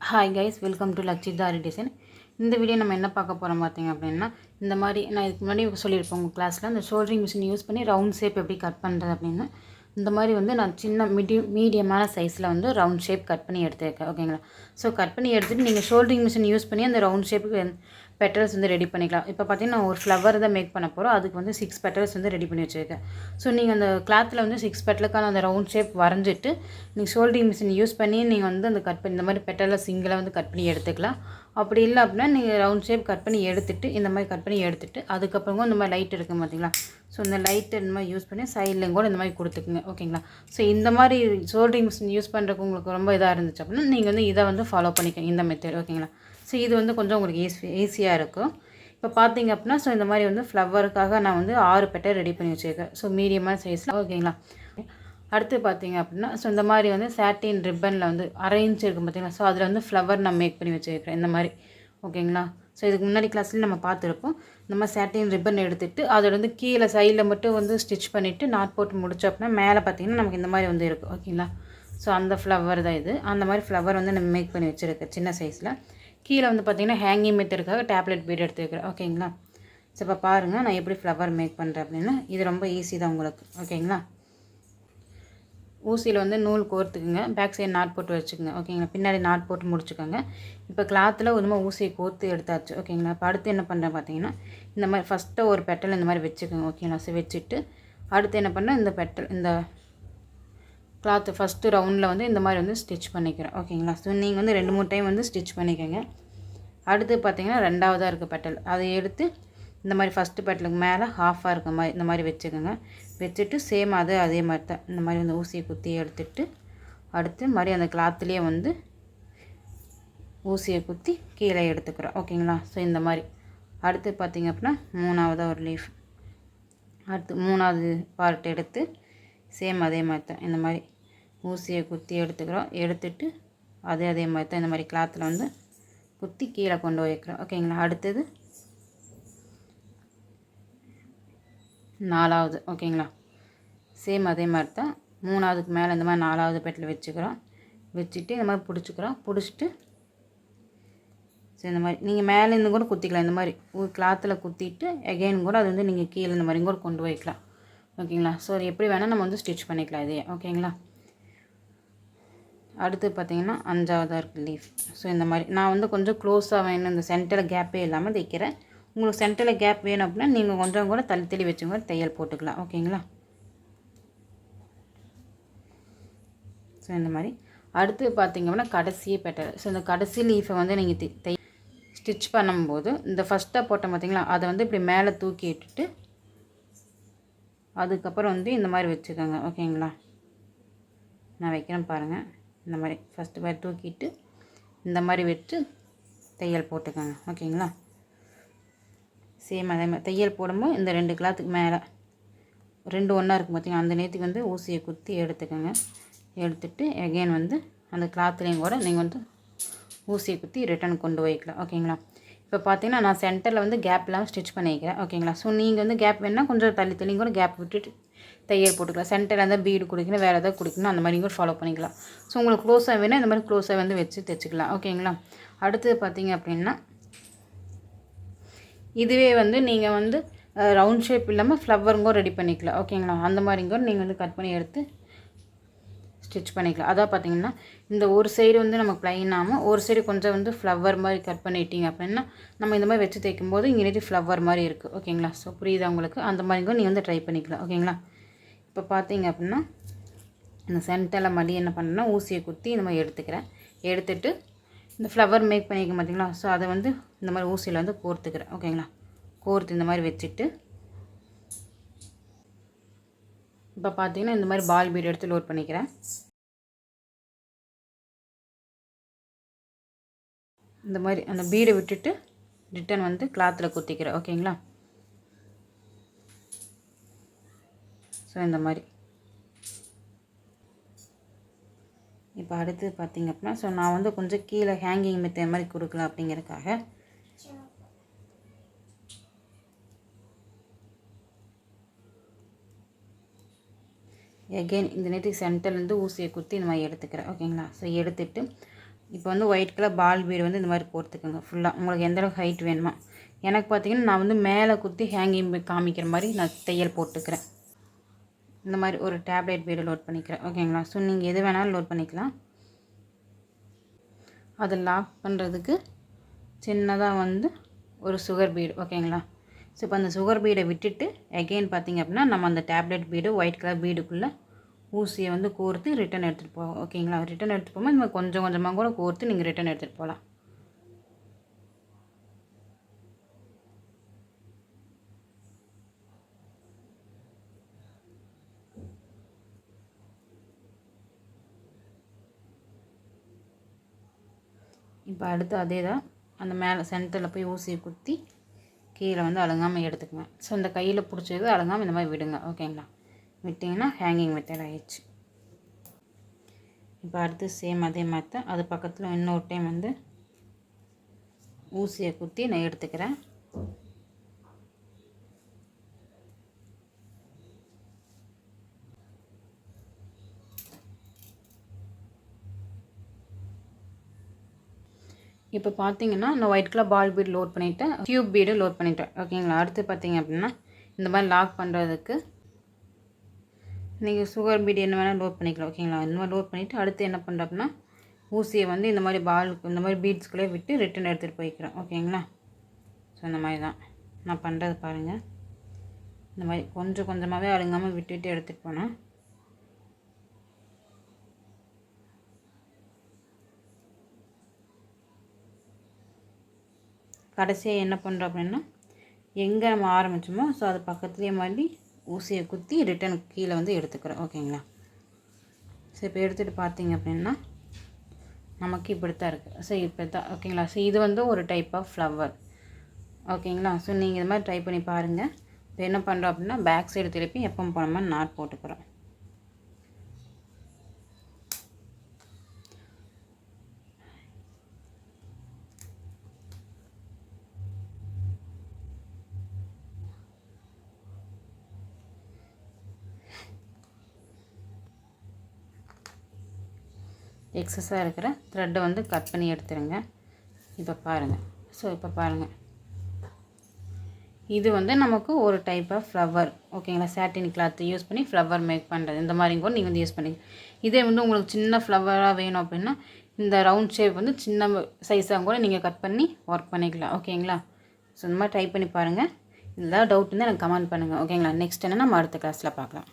Hi guys, welcome to லட்சிதாரி design. இந்த video நம்ம என்ன பார்க்க போகிறோம் பார்த்தீங்க அப்படின்னா, இந்த மாதிரி நான் இதுக்கு முன்னாடி சொல்லியிருப்பேன் உங்கள் கிளாஸில் அந்த ஷோல்டரிங் மிஷின் யூஸ் பண்ணி ரவுண்ட் ஷேப் எப்படி கட் பண்ணுறது அப்படின்னு. இந்த மாதிரி வந்து நான் சின்ன மீடியமான சைஸில் வந்து ரவுண்ட் ஷேப் கட் பண்ணி எடுத்துருக்கேன். ஓகேங்களா? ஸோ கட் பண்ணி எடுத்துகிட்டு நீங்கள் ஷோல்டரிங் மிஷின் யூஸ் பண்ணி அந்த ரவுண்ட் ஷேப்புக்கு பெட்டல்ஸ் வந்து ரெடி பண்ணிக்கலாம். இப்போ பார்த்தீங்கன்னா ஒரு ஃப்ளவர் தான் மேக் பண்ண போகிறோம். அதுக்கு வந்து 6 பெட்டல்ஸ் வந்து ரெடி பண்ணி வச்சுருக்கேன். ஸோ நீங்கள் அந்த கிளாத்தில் வந்து 6 பெட்டலுக்கான அந்த ரவுண்ட் ஷேப் வரைஞ்சிட்டு நீங்கள் ஷோல்டரிங் மிஷின் யூஸ் பண்ணி நீங்கள் வந்து அந்த கட் பண்ணி இந்த மாதிரி பெட்டலில் சிங்கிளாக வந்து கட் பண்ணி எடுத்துக்கலாம். அப்படி இல்லை அப்படின்னா நீங்கள் ரவுண்ட் ஷேப் கட் பண்ணி எடுத்துகிட்டு இந்த மாதிரி கட் பண்ணி எடுத்துகிட்டு அதுக்கப்புறம் இந்த மாதிரி லைட் இருக்குது பார்த்தீங்களா? ஸோ இந்த லைட்டை இந்த மாதிரி யூஸ் பண்ணி சைட்லேயும் கூட இந்த மாதிரி கொடுத்துக்குங்க. ஓகேங்களா? ஸோ இந்த மாதிரி ஷோல்டரிங் மிஷின் யூஸ் பண்ணுறதுக்கு உங்களுக்கு ரொம்ப இதாக இருந்துச்சு அப்படின்னா நீங்கள் வந்து இதை வந்து ஃபாலோ பண்ணிக்கங்க, இந்த மெத்தட். ஓகேங்களா? ஸோ இது வந்து கொஞ்சம் உங்களுக்கு ஈஸியாக இருக்கும். இப்போ பார்த்தீங்க அப்படின்னா ஸோ இந்த மாதிரி வந்து ஃப்ளவருக்காக நான் வந்து 6 பெட்டல் ரெடி பண்ணி வச்சுருக்கேன். ஸோ மீடியமான சைஸில். ஓகேங்களா? அடுத்து பார்த்தீங்க அப்படின்னா ஸோ இந்த மாதிரி வந்து சாட்டின் ரிப்பனில் வந்து 1/2 இன்ச் இருக்கும் பார்த்தீங்களா? ஸோ அதில் வந்து ஃப்ளவர் நான் மேக் பண்ணி வச்சுருக்கிறேன் இந்த மாதிரி. ஓகேங்களா? ஸோ இதுக்கு முன்னாடி கிளாஸ்லேயும் நம்ம பார்த்துருப்போம். இந்த மாதிரி சாட்டின் ரிப்பன் எடுத்துகிட்டு அதோட வந்து கீழே சைடில் மட்டும் வந்து ஸ்டிச் பண்ணிவிட்டு நாட் போட்டு முடிச்சோம் அப்படின்னா மேலே பார்த்தீங்கன்னா நமக்கு இந்த மாதிரி வந்து இருக்கும். ஓகேங்களா? ஸோ அந்த ஃப்ளவர் தான் இது. அந்த மாதிரி ஃப்ளவர் வந்து நம்ம மேக் பண்ணி வச்சுருக்கேன் சின்ன சைஸில். கீழே வந்து பார்த்திங்கன்னா ஹேங்கிங் மெத்தடுக்காக டேப்லெட் பீட் எடுத்துருக்கிறேன். ஓகேங்களா? ஸோ இப்போ பாருங்கள் நான் எப்படி ஃப்ளவர் மேக் பண்ணுறேன் அப்படின்னா இது ரொம்ப ஈஸி தான் உங்களுக்கு. ஓகேங்களா? ஊசியில் வந்து நூல் கோர்த்துக்குங்க, பேக் சைடு நாட் போட்டு வச்சுக்கோங்க. ஓகேங்களா? பின்னாடி நாட் போட்டு முடிச்சுக்கோங்க. இப்போ கிளாத்தில் ஒரு மாதிரி ஊசியை கோர்த்து எடுத்தாச்சு. ஓகேங்களா? இப்போ அடுத்து என்ன பண்ணுறேன் பார்த்தீங்கன்னா இந்த மாதிரி ஃபஸ்ட்டு ஒரு பெட்டல் இந்த மாதிரி வச்சுக்கோங்க. ஓகேங்களா? ஸோ வச்சுட்டு அடுத்து என்ன பண்ணேன், இந்த பெட்டல் இந்த கிளாத்து ஃபஸ்ட்டு ரவுண்டில் வந்து இந்த மாதிரி வந்து ஸ்டிச் பண்ணிக்கிறேன். ஓகேங்களா? ஸோ நீங்கள் வந்து 2-3 டைம் வந்து ஸ்டிச் பண்ணிக்கோங்க. அடுத்து பார்த்தீங்கன்னா ரெண்டாவதாக இருக்க பெட்டல் அதை எடுத்து இந்த மாதிரி ஃபஸ்ட்டு பெட்டலுக்கு மேலே ஹாஃபாக இருக்க மாதிரி இந்த மாதிரி வச்சுக்கோங்க. வச்சுட்டு சேம் அதே மாதிரி தான் இந்த மாதிரி வந்து ஊசியை குத்தி எடுத்துட்டு அடுத்து மாதிரி அந்த கிளாத்துலேயே வந்து ஊசியை குத்தி கீழே எடுத்துக்கிறோம். ஓகேங்களா? ஸோ இந்த மாதிரி அடுத்து பார்த்திங்க அப்படின்னா 3ஆவதாக ஒரு லீஃப், அடுத்து 3ஆவது பார்ட் எடுத்து சேம் அதே மாதிரி தான் இந்த மாதிரி ஊசியை குத்தி எடுத்துக்கிறோம். எடுத்துட்டு அதே மாதிரி தான் இந்த மாதிரி கிளாத்தில் வந்து குத்தி கீழே கொண்டு வைக்கிறோம். ஓகேங்களா? அடுத்தது 4ஆவது. ஓகேங்களா? சேம் அதே மாதிரி தான் 3ஆவதுக்கு மேலே இந்த மாதிரி 4ஆவது பெட்டில் வச்சுக்கிறோம். வச்சுட்டு இந்த மாதிரி பிடிச்சிக்கிறோம். பிடிச்சிட்டு ஸோ இந்த மாதிரி நீங்கள் மேலேருந்து கூட குத்திக்கலாம். இந்த மாதிரி ஒரு கிளாத்தில் குத்திட்டு எகெயின் கூட அது வந்து நீங்கள் கீழே இந்த மாதிரி கூட கொண்டு வைக்கலாம். ஓகேங்களா? ஸோ அது எப்படி வேணால் நம்ம வந்து ஸ்டிச் பண்ணிக்கலாம் இதே. ஓகேங்களா? அடுத்து பார்த்திங்கன்னா 5ஆவதாக இருக்குது லீஃப். ஸோ இந்த மாதிரி நான் வந்து கொஞ்சம் க்ளோஸாக வேணும், இந்த சென்டரில் கேப்பே இல்லாமல் தைக்கிறேன். உங்களுக்கு சென்டரில் கேப் வேணும் அப்படின்னா நீங்கள் கொஞ்சம் கூட தள்ளி வச்சுங்க தையல் போட்டுக்கலாம். ஓகேங்களா? ஸோ இந்த மாதிரி அடுத்து பார்த்திங்க அப்படின்னா கடைசியே பெட்டல். ஸோ இந்த கடைசி லீஃபை வந்து நீங்கள் ஸ்டிச் பண்ணும்போது இந்த ஃபஸ்ட்டாக போட்டோம் பார்த்திங்களா அதை வந்து இப்படி மேலே தூக்கி விட்டுட்டு அதுக்கப்புறம் வந்து இந்த மாதிரி வச்சுக்கோங்க. ஓகேங்களா? நான் வைக்கிறேன் பாருங்கள். இந்த மாதிரி ஃபஸ்ட்டு பேர் தூக்கிட்டு இந்த மாதிரி வச்சு தையல் போட்டுக்கோங்க. ஓகேங்களா? சேம் அதே மாதிரி தையல் போடும்போது இந்த 2 கிளாத்துக்கு மேலே 2 ஒன்றா இருக்கும் பார்த்திங்கன்னா அந்த நேரத்துக்கு வந்து ஊசியை குத்தி எடுத்துக்கோங்க. எடுத்துட்டு எகெயின் வந்து அந்த கிளாத்துலேயும் கூட நீங்கள் வந்து ஊசியை குத்தி ரிட்டன் கொண்டு வைக்கலாம். ஓகேங்களா? இப்போ பார்த்தீங்கன்னா நான் சென்டரில் வந்து கேப் இல்லாமல் ஸ்டிச் பண்ணிக்கிறேன். ஓகேங்களா? ஸோ நீங்கள் வந்து கேப் வேணால் கொஞ்சம் தள்ளி கூட கேப் விட்டுட்டு தையல் போட்டுக்கலாம். சென்டரில் இருந்தால் பீடு கொடுக்கணும், வேறு எதாவது கொடுக்கணும், அந்த மாதிரி கூட ஃபாலோ பண்ணிக்கலாம். ஸோ உங்களுக்கு க்ளோஸாக வேணால் இந்த மாதிரி க்ளோஸாக வந்து வச்சு தைச்சிக்கலாம். ஓகேங்களா? அடுத்தது பார்த்தீங்க அப்படின்னா இதுவே வந்து நீங்கள் வந்து ரவுண்ட் ஷேப் இல்லாமல் ஃப்ளவருங்கோ ரெடி பண்ணிக்கலாம். ஓகேங்களா? அந்த மாதிரிங்கோ நீங்கள் வந்து கட் பண்ணி எடுத்து ஸ்டிச் பண்ணிக்கலாம். அதான் பார்த்தீங்கன்னா இந்த ஒரு சைடு வந்து நமக்கு ப்ளைனாமல் ஒரு சைடு கொஞ்சம் வந்து ஃப்ளவர் மாதிரி கட் பண்ணிட்டீங்க அப்படின்னா நம்ம இந்த மாதிரி வச்சு தைக்கும்போது இங்கே ஃப்ளவர் மாதிரி இருக்குது. ஓகேங்களா? ஸோ புரியுதா உங்களுக்கு? அந்த மாதிரிங்கோ நீங்கள் வந்து ட்ரை பண்ணிக்கலாம். ஓகேங்களா? இப்போ பார்த்தீங்க அப்படின்னா இந்த சென்டரில் மறுபடியும் என்ன பண்ணேன்னா ஊசியை குத்தி இந்த மாதிரி எடுத்துக்கிறேன். எடுத்துகிட்டு இந்த ஃப்ளவர் மேக் பண்ணிக்க பார்த்தீங்களா? ஸோ அதை வந்து இந்த மாதிரி ஊசியில் வந்து கோர்த்துக்கிறேன். ஓகேங்களா? கோர்த்து இந்த மாதிரி வச்சுட்டு இப்போ பார்த்தீங்கன்னா இந்த மாதிரி பால் பீட் எடுத்து லோட் பண்ணிக்கிறேன். இந்த மாதிரி அந்த பீடை விட்டுட்டு ரிட்டன் வந்து கிளாத்தில் குத்திக்கிறேன். ஓகேங்களா? ஸோ இந்த மாதிரி இப்போ அடுத்து பார்த்திங்க அப்படின்னா ஸோ நான் வந்து கொஞ்சம் கீழே ஹேங்கிங் மெத்தட் மாதிரி கொடுக்கலாம் அப்படிங்கிறதுக்காக எகெயின் இந்த நேரத்துக்கு சென்டர்லேருந்து ஊசியை குத்தி இந்த மாதிரி எடுத்துக்கிறேன். ஓகேங்களா? ஸோ எடுத்துகிட்டு இப்போ வந்து ஒயிட் கலர் பால் பீடு வந்து இந்த மாதிரி கோர்த்துக்குங்க ஃபுல்லாக. உங்களுக்கு எந்த அளவுக்கு ஹைட் வேணுமா. எனக்கு பார்த்திங்கன்னா நான் வந்து மேலே குத்தி ஹேங்கிங் காமிக்கிற மாதிரி நான் தையல் போட்டுக்கிறேன். இந்த மாதிரி ஒரு டேப்லெட் பீடு லோட் பண்ணிக்கிறேன். ஓகேங்களா. ஸோ நீங்கள் எது வேணாலும் லோட் பண்ணிக்கலாம். அதை லாக் பண்ணுறதுக்கு சின்னதாக வந்து ஒரு சுகர் பீடு. ஓகேங்களா. ஸோ இப்போ அந்த சுகர் பீடை விட்டுட்டு எகெயின் பார்த்திங்க அப்படின்னா நம்ம அந்த டேப்லெட் பீடு ஒயிட் கலர் பீடுக்குள்ளே ஊசியை வந்து கோர்த்து ரிட்டன் எடுத்துகிட்டு போவோம். ஓகேங்களா. ரிட்டன் எடுத்துகிட்டு போகும்போது இந்த மாதிரி கொஞ்சம் கொஞ்சமாக கூட கோர்த்து நீங்கள் ரிட்டன் எடுத்துகிட்டு போகலாம். இப்போ அடுத்து அதே தான் அந்த மேலே சென்டரில் போய் ஊசியை குத்தி கீழே வந்து அழுங்காமல் எடுத்துக்குவேன். ஸோ இந்த கையில் பிடிச்சது அழுங்காமல் இந்த மாதிரி விடுங்க. ஓகேங்களா. விட்டிங்கன்னா ஹேங்கிங் மெத்தட் ஆகிடுச்சு. இப்போ அடுத்து சேம் அதே மாதிரி தான் அது பக்கத்தில் இன்னொரு டைம் வந்து ஊசியை குத்தி நான் எடுத்துக்கிறேன். இப்போ பார்த்தீங்கன்னா நான் white colour ball bead load பண்ணிவிட்டேன், டியூப் பீடு லோட் பண்ணிவிட்டேன். ஓகேங்களா. அடுத்து பார்த்தீங்க அப்படின்னா இந்த மாதிரி லாக் பண்ணுறதுக்கு நீங்கள் சுகர் பீடு என்ன வேணால் லோட் பண்ணிக்கலாம். ஓகேங்களா. இந்த மாதிரி லோட் பண்ணிவிட்டு அடுத்து என்ன பண்ணுறேன் அப்படின்னா ஊசியை வந்து இந்த மாதிரி பாலுக்கு இந்த மாதிரி பீட்ஸ்குள்ளே விட்டு ரிட்டன் எடுத்துகிட்டு போய்க்கிறேன். ஓகேங்களா. ஸோ இந்த மாதிரி தான் நான் பண்ணுறது பாருங்கள். இந்த மாதிரி கொஞ்சம் கொஞ்சமாகவே அழுங்காமல் விட்டுட்டு எடுத்துகிட்டு போனேன். கடைசியாக என்ன பண்ணுறோம் அப்படின்னா எங்கே நம்ம ஆரம்பித்தோமோ ஸோ அது பக்கத்துலேயே மாதிரி ஊசியை குத்தி ரிட்டன் கீழே வந்து எடுத்துக்கிறோம். ஓகேங்களா. ஸோ இப்போ எடுத்துகிட்டு பார்த்தீங்க அப்படின்னா நமக்கு இப்படி தான் இருக்குது. ஸோ இப்படி தான். ஓகேங்களா. ஸோ இது வந்து ஒரு டைப் ஆஃப் ஃப்ளவர். ஓகேங்களா. ஸோ நீங்கள் இது மாதிரி ட்ரை பண்ணி பாருங்கள். இப்போ என்ன பண்ணுறோம் அப்படின்னா பேக் சைடு திருப்பி எப்பவும் போன மாதிரி நாட் போட்டுக்கிறோம். எக்ஸஸாக இருக்கிற த்ரெட்டை வந்து கட் பண்ணி எடுத்துருங்க. இப்போ பாருங்கள். ஸோ இப்போ பாருங்கள் இது வந்து நமக்கு ஒரு டைப் ஆஃப் ஃப்ளவர். ஓகேங்களா. சாட்டின் கிளாத் யூஸ் பண்ணி ஃப்ளவர் மேக் பண்ணுறது இந்த மாதிரி கூட நீங்கள் வந்து யூஸ் பண்ணி. இதே வந்து உங்களுக்கு சின்ன ஃப்ளவராக வேணும் அப்படின்னா இந்த ரவுண்ட் ஷேப் வந்து சின்ன சைஸாக கூட நீங்கள் கட் பண்ணி ஒர்க் பண்ணிக்கலாம். ஓகேங்களா. ஸோ இந்த மாதிரி ட்ரை பண்ணி பாருங்கள். இதெல்லாம் டவுட் இருந்தால் எனக்கு கமெண்ட் பண்ணுங்கள். ஓகேங்களா. நெக்ஸ்ட் என்ன நம்ம அடுத்த கிளாஸில் பார்க்கலாம்.